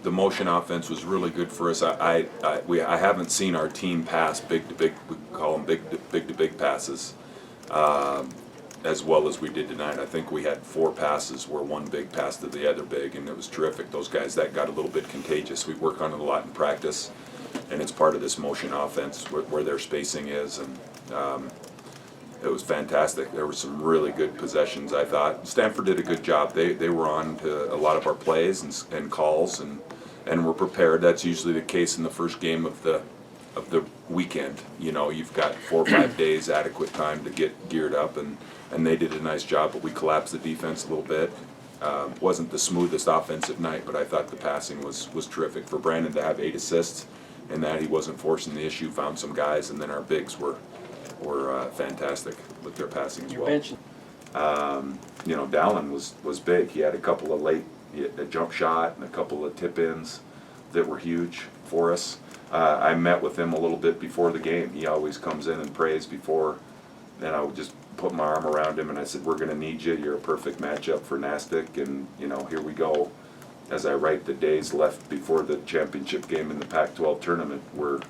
the motion offense was really good for us. I haven't seen our team pass big to big. We call them big to big passes, as well as we did tonight. I think we had 4 passes where one big pass to the other big, and it was terrific. Those guys, that got a little bit contagious. We work on it a lot in practice, and it's part of this motion offense where their spacing is, and it was fantastic. There were some really good possessions, I thought. Stanford did a good job. They were on to a lot of our plays and calls, and were prepared. That's usually the case in the first game of the weekend. You know, you've got 4 or 5 days, adequate time to get geared up, and they did a nice job, but we collapsed the defense a little bit. Wasn't the smoothest offensive night, but I thought the passing was terrific. For Brandon to have 8 assists and that he wasn't forcing the issue, found some guys, and then our bigs were fantastic with their passing as well. You know, Dallin was big. He had a couple of a jump shot and a couple of tip-ins that were huge for us. I met with him a little bit before the game. He always comes in and prays before, and I would just put my arm around him and I said, we're going to need you. You're a perfect matchup for Nastic, and you know, here we go. As I write the days left before the championship game in the Pac-12 tournament, we're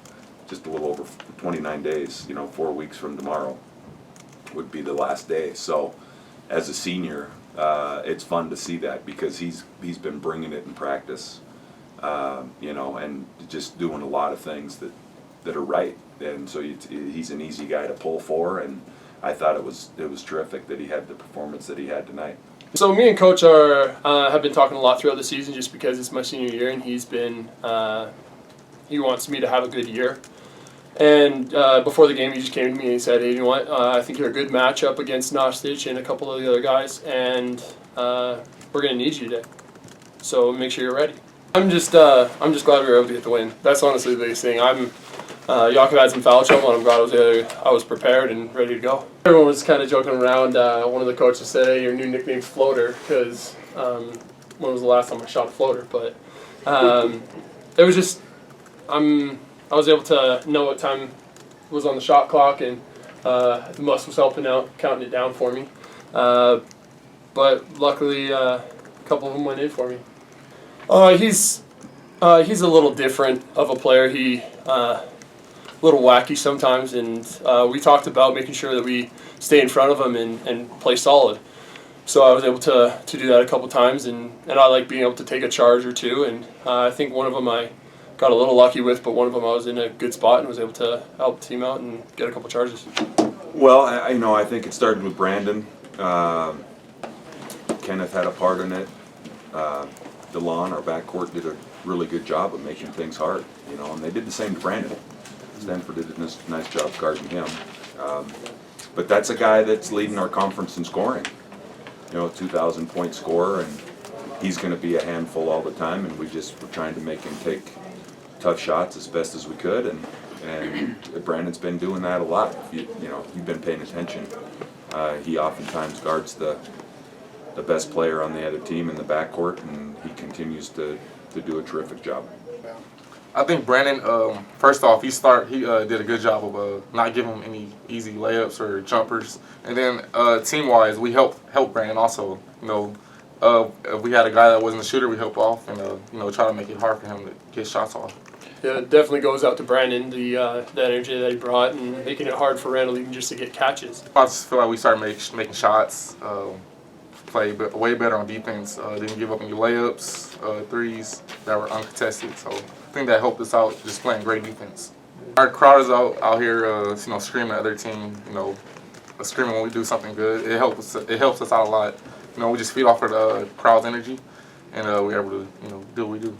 just a little over 29 days, you know, 4 weeks from tomorrow would be the last day. So as a senior, it's fun to see that because he's been bringing it in practice, you know, and just doing a lot of things that are right. And so he's an easy guy to pull for, and I thought it was terrific that he had the performance that he had tonight. So me and Coach have been talking a lot throughout the season just because it's my senior year, and he's been he wants me to have a good year. And before the game, he just came to me and he said, hey, you know what, I think you're a good matchup against Nastic and a couple of the other guys, and we're going to need you today. So make sure you're ready. I'm just glad we were able to get the win. That's honestly the biggest thing. Jakub had some foul trouble, and I'm glad I was prepared and ready to go. Everyone was kind of joking around. One of the coaches said, hey, your new nickname's Floater, because when was the last time I shot a floater? But it was just, I was able to know what time was on the shot clock, and Muss was helping out, counting it down for me. But luckily, a couple of them went in for me. He's a little different of a player. He a little wacky sometimes, and we talked about making sure that we stay in front of him and play solid. So I was able to do that a couple times, and I like being able to take a charge or two, and I think one of them I got a little lucky with, but one of them I was in a good spot and was able to help the team out and get a couple charges. Well, I think it started with Brandon. Kenneth had a part in it. Delon, our backcourt, did a really good job of making things hard, you know, and they did the same to Brandon. Stanford did a nice job guarding him. But that's a guy that's leading our conference in scoring. You know, 2,000-point scorer, and he's going to be a handful all the time, and we're trying to make him take tough shots as best as we could, and Brandon's been doing that a lot. If you've been paying attention. He oftentimes guards the best player on the other team in the backcourt, and he continues to do a terrific job. I think Brandon, first off, he did a good job of not giving him any easy layups or jumpers, and then team-wise, we helped Brandon also. You know, if we had a guy that wasn't a shooter, we help off and you know, try to make it hard for him to get shots off. Yeah, it definitely goes out to Brandon, the energy that he brought, and making it hard for Randle even just to get catches. I just feel like we started making shots, play way better on defense. Didn't give up any layups, threes that were uncontested. So I think that helped us out, just playing great defense. Our crowd is out here, you know, screaming at their team. You know, screaming when we do something good. It helps us out a lot. You know, we just feed off of the crowd's energy, and we're able to, you know, do what we do.